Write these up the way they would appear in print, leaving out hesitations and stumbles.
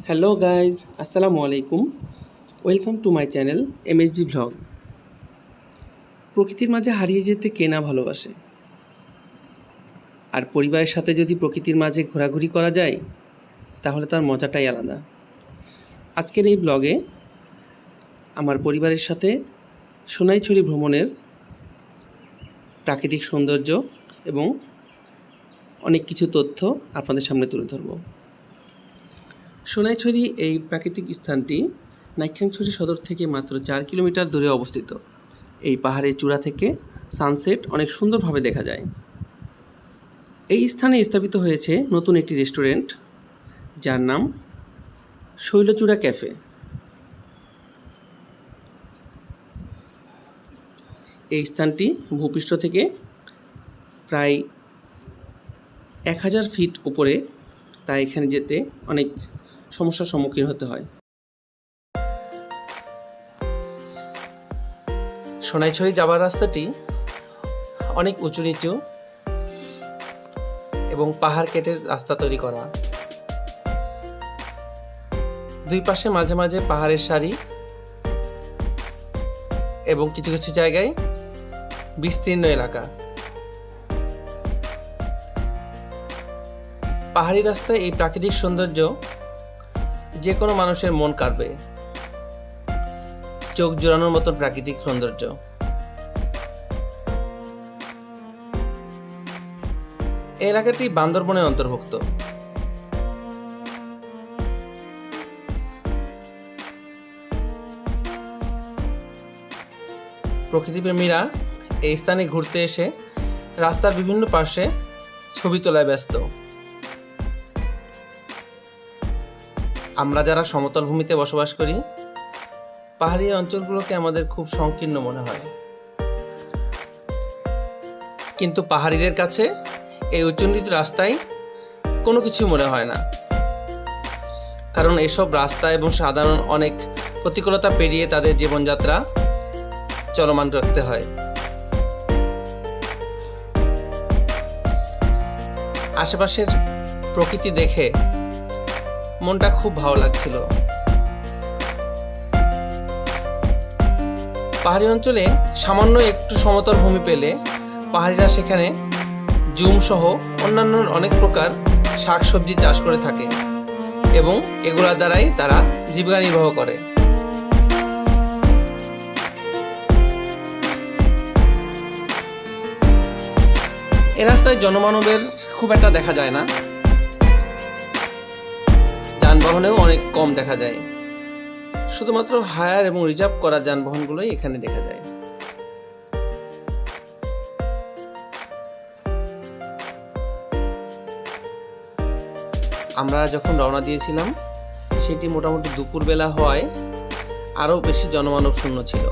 Hello guys, আসসালামু আলাইকুম। Welcome to my channel MSB vlog. প্রকৃতির মাঝে হারিয়ে যেতে কে না ভালোবাসে, আর পরিবারের সাথে যদি প্রকৃতির মাঝে ঘোরাঘুরি করা যায় তাহলে তার মজাটাই আলাদা। আজকের এই ব্লগে আমার পরিবারের সাথে সোনাইছড়ি ভ্রমণের প্রাকৃতিক সৌন্দর্য এবং অনেক কিছু তথ্য আপনাদের সামনে তুলে ধরব। সোনাইছড়ি এই প্রাকৃতিক স্থানটি নাইক্ষ্যংছড়ি সদর থেকে মাত্র 4 কিলোমিটার দূরে অবস্থিত। এই পাহাড়ের চূড়া থেকে সানসেট অনেক সুন্দরভাবে দেখা যায়। এই স্থানে স্থাপিত হয়েছে নতুন একটি রেস্টুরেন্ট, যার নাম শৈলচূড়া ক্যাফে। এই স্থানটি ভূপৃষ্ঠ থেকে প্রায় 1000 ফিট উপরে, তাই এখানে যেতে অনেক সমস্যার সম্মুখীন হতে হয়। সোনাইছড়ি যাবার রাস্তাটি অনেক উঁচু নিচু এবং পাহাড় কেটে রাস্তা তৈরি করা। দুই পাশে মাঝে মাঝে পাহাড়ের সারি এবং কিছু কিছু জায়গায় বিস্তীর্ণ এলাকা। পাহাড়ি রাস্তায় এই প্রাকৃতিক সৌন্দর্য যে কোনো মানুষের মন কাড়বে। চোখ জোড়ানোর মতো প্রাকৃতিক সৌন্দর্য। এই এলাকাটি বান্দরবনের অন্তর্ভুক্ত। প্রকৃতিপ্রেমীরা এই স্থানে ঘুরতে এসে রাস্তার বিভিন্ন পাশে ছবি তোলায় ব্যস্ত। আমরা যারা সমতল ভূমিতে বসবাস করি, পাহাড়ি অঞ্চলগুলোকে আমাদের খুব সংকীর্ণ মনে হয়, কিন্তু পাহাড়িদের কাছে এই উচ্চনীত রাস্তায় কোনো কিছু মনে হয় না, কারণ এসব রাস্তা এবং সাধারণ অনেক প্রতিকূলতা পেরিয়ে তাদের জীবনযাত্রা চলমান রাখতে হয়। আশেপাশের প্রকৃতি দেখে মনটা খুব ভালো লাগছিল। পাহাড়ি অঞ্চলে সামান্য একটু সমতল ভূমি পেলে পাহাড়িরা সেখানে জুম সহ অন্যান্য অনেক প্রকার শাকসবজি চাষ করে থাকে এবং এগুলোর দ্বারাই তারা জীবিকা নির্বাহ করে। এ রাস্তায় জনমানবের খুব একটা দেখা যায় না, যানবাহনেও অনেক কম দেখা যায়। শুধুমাত্র হায়ার এবং রিজার্ভ করা যানবাহনগুলোই এখানে দেখা যায়। আমরা যখন রওনা দিয়েছিলাম সেটি মোটামুটি দুপুরবেলা হওয়ায় আরও বেশি জনমানব শূন্য ছিল।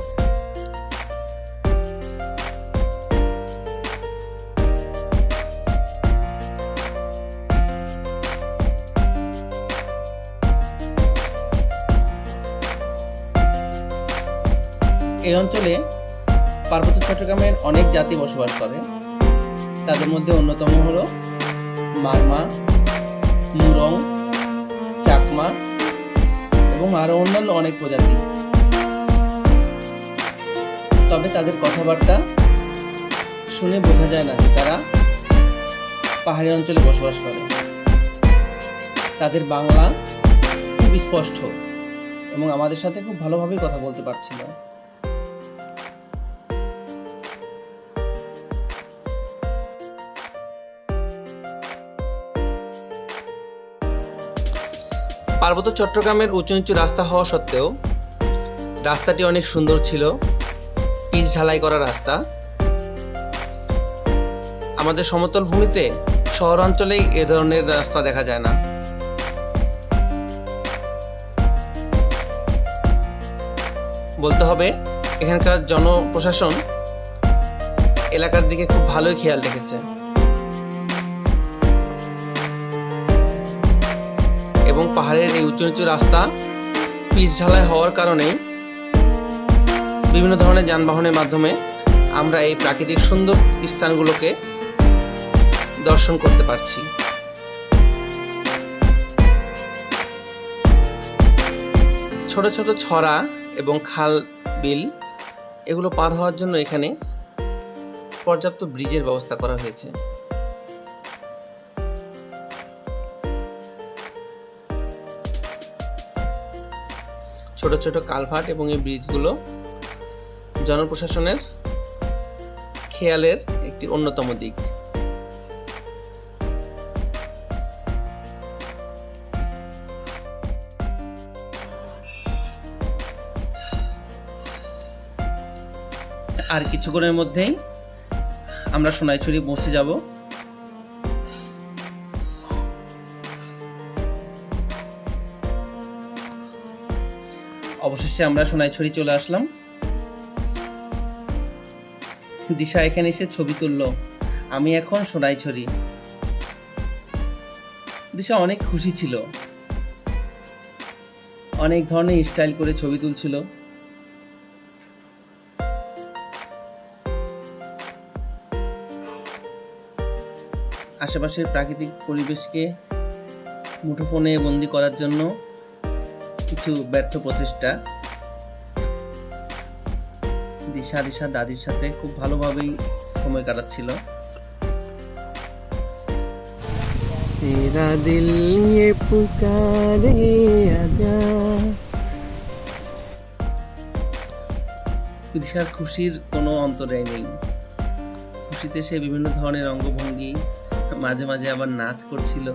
এই অঞ্চলে পার্বত্য চট্টগ্রামের অনেক জাতি বসবাস করে। তাদের মধ্যে অন্যতম হলো মারমা, মুরং, চাকমা এবং আরো অন্যান্য অনেক প্রজাতি। তবে তাদের কথাবার্তা শুনে বোঝা যায় না যে তারা পাহাড়ি অঞ্চলে বসবাস করে। তাদের বাংলা খুব স্পষ্ট এবং আমাদের সাথে খুব ভালোভাবেই কথা বলতে পারছিল। পার্বত্য চট্টগ্রামের উঁচু নিচু রাস্তা হওয়া সত্ত্বেও রাস্তাটি অনেক সুন্দর ছিল, পিচ ঢালাই করা রাস্তা। আমাদের সমতল ভূমিতে শহর অঞ্চলেই এ ধরনের রাস্তা দেখা যায় না। বলতে হবে এখানকার জনপ্রশাসন এলাকার দিকে খুব ভালোই খেয়াল রেখেছে এবং পাহাড়ের এই উঁচু নিচু রাস্তা পিচ ঢালাই হওয়ার কারণে বিভিন্ন ধরনের যানবাহনের মাধ্যমে আমরা এই প্রাকৃতিক সুন্দর স্থানগুলোকে দর্শন করতে পারছি। ছোট ছোট ছড়া এবং খাল বিল এগুলো পার হওয়ার জন্য এখানে পর্যাপ্ত ব্রিজের ব্যবস্থা করা হয়েছে। ছোট ছোট কালভার্ট এবং এই ব্রিজগুলো জনপ্রশাসনের খেয়ালের একটি অন্যতম দিক। আর কিছুক্ষণের মধ্যেই আমরা সোনাইছড়ি পৌঁছে যাব। অবশেষে আমরা সোনাইছড়ি চলে আসলাম। দিশা এখানে এসে ছবি তুললো, আমি এখন সোনাইছড়ি। দিশা অনেক খুশি ছিল, অনেক ধরনের স্টাইল করে ছবি তুলছিল। আশেপাশের প্রাকৃতিক পরিবেশকে মুঠোফোনে বন্দি করার জন্য কিছু ব্যর্থ প্রচেষ্টা। দিশা দাদির সাথে খুব ভালোভাবেই সময় কাটাচ্ছিল। তেরা দিল ये पुकारे आजा। দিশার খুশির কোনো অন্তরায় নেই। খুশিতে সে বিভিন্ন ধরনের অঙ্গভঙ্গি, মাঝে মাঝে আবার নাচ করছিল,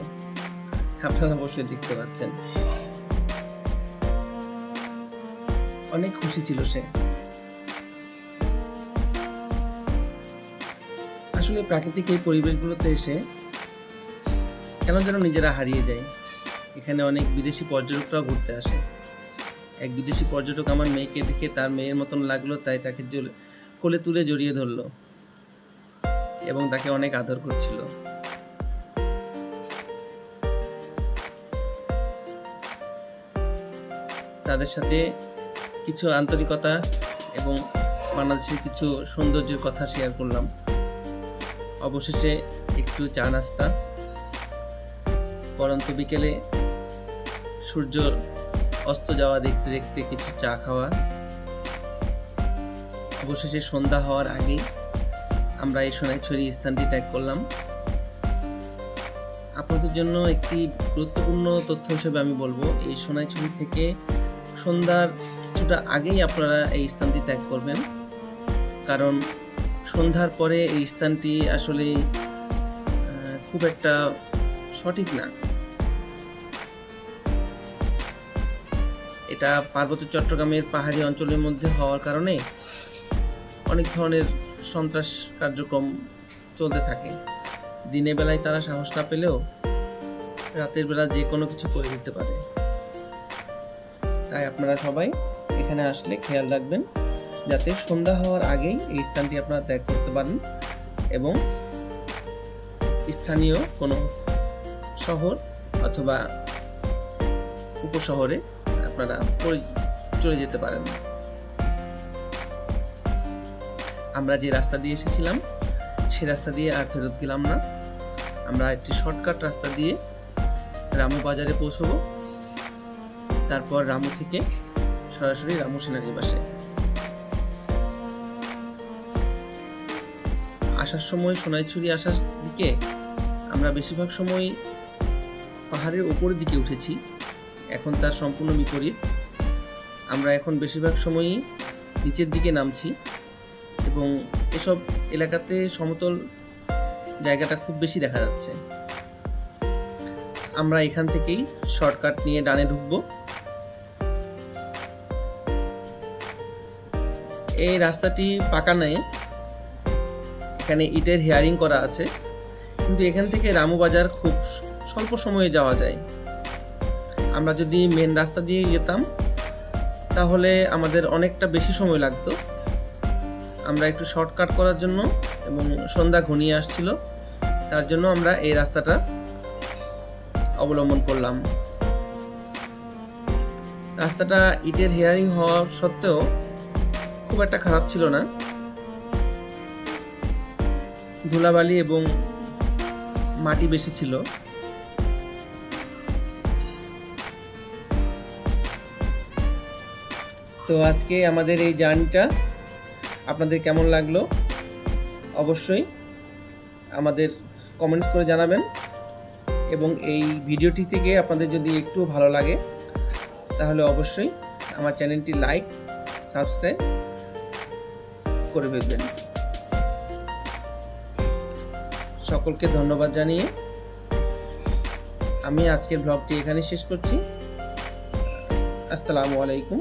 আপনারা অবশ্যই দেখতে পাচ্ছেন। অনেক খুশি ছিল সে। আসলে প্রাকৃতিক এই পরিবেশগুলোতে এসে কেন যেন নিজেরা হারিয়ে যায়। এখানে অনেক বিদেশি পর্যটকরাও ঘুরতে আসে। এক বিদেশি পর্যটক আমার মেয়েকে দেখে তার মেয়ের মতন লাগলো, তাই তাকে কোলে তুলে জড়িয়ে ধরলো এবং তাকে অনেক আদর করছিল। তাদের সাথে কিছু আন্তরিকতা এবং বাংলাদেশের কিছু সৌন্দর্যের কথা শেয়ার করলাম। অবশেষে একটু চা নাস্তা, পরন্ত বিকেলে সূর্য অস্ত যাওয়া দেখতে দেখতে কিছু চা খাওয়া। অবশেষে সন্ধ্যা হওয়ার আগেই আমরা এই সোনাইছড়ি স্থানটি ত্যাগ করলাম। আপনাদের জন্য একটি গুরুত্বপূর্ণ তথ্য হিসেবে আমি বলবো, এই সোনাইছড়ি থেকে সন্ধ্যার কিছুটা আগেই আপনারা এই স্থানটি ত্যাগ করবেন, কারণ সন্ধ্যার পরে এই স্থানটি আসলে খুব একটা সঠিক না। এটা পার্বত্য চট্টগ্রামের পাহাড়ি অঞ্চলের মধ্যে হওয়ার কারণে অনেক ধরনের সন্ত্রাস কার্যক্রম চলতে থাকে। দিনের বেলায় তারা সাহস না পেলেও রাতের বেলা যে কোনো কিছু করে দিতে পারে। তাই আপনারা সবাই এখানে আসলে খেয়াল রাখবেন যাতে সন্ধ্যা হওয়ার আগেই এই স্থানটি আপনারা ত্যাগ করতে পারেন এবং স্থানীয় কোনো শহর অথবা উপশহরে আপনারা চলে যেতে পারেন। আমরা যে রাস্তা দিয়ে এসেছিলাম সে রাস্তা দিয়ে আর ফেরত গেলাম না। আমরা একটি শর্টকাট রাস্তা দিয়ে রামু বাজারে পৌঁছবো, তারপর রামু থেকে সরাসরি রামু সেনানিবাসে। আসার সময় সোনাইছড়ি আসার দিকে আমরা বেশিরভাগ সময় পাহাড়ের উপরের দিকে উঠেছি, এখন তার সম্পূর্ণ বিপরীত। আমরা এখন বেশিরভাগ সময়ই নিচের দিকে নামছি এবং এসব এলাকাতে সমতল জায়গাটা খুব বেশি দেখা যাচ্ছে। আমরা এখান থেকেই শর্টকাট নিয়ে ডানে ঢুকবো। এই রাস্তাটি পাকা নয়, এখানে ইটের হেয়ারিং করা আছে, কিন্তু এখান থেকে রামু বাজার খুব স্বল্প সময়ে যাওয়া যায়। আমরা যদি মেন রাস্তা দিয়ে যেতাম তাহলে আমাদের অনেকটা বেশি সময় লাগতো। আমরা একটু শর্টকাট করার জন্য এবং সন্ধ্যা ঘনিয়ে আসছিল, তার জন্য আমরা এই রাস্তাটা অবলম্বন করলাম। রাস্তাটা ইটের হেয়ারিং হওয়া সত্ত্বেও খুব একটা খারাপ ছিল না। ধুলাবালি এবং মাটি বেশি ছিল। তো আজকে আমাদের এই জার্নিটা আপনাদের কেমন লাগলো অবশ্যই আমাদের কমেন্টস করে জানাবেন, এবং এই ভিডিওটি থেকে আপনাদের যদি একটু ভালো লাগে তাহলে অবশ্যই আমার চ্যানেলটি লাইক সাবস্ক্রাইব করে ফেলবেন। সকলকে ধন্যবাদ জানিয়ে আমি আজকের ব্লগটি এখানে শেষ করছি। আসসালামু আলাইকুম।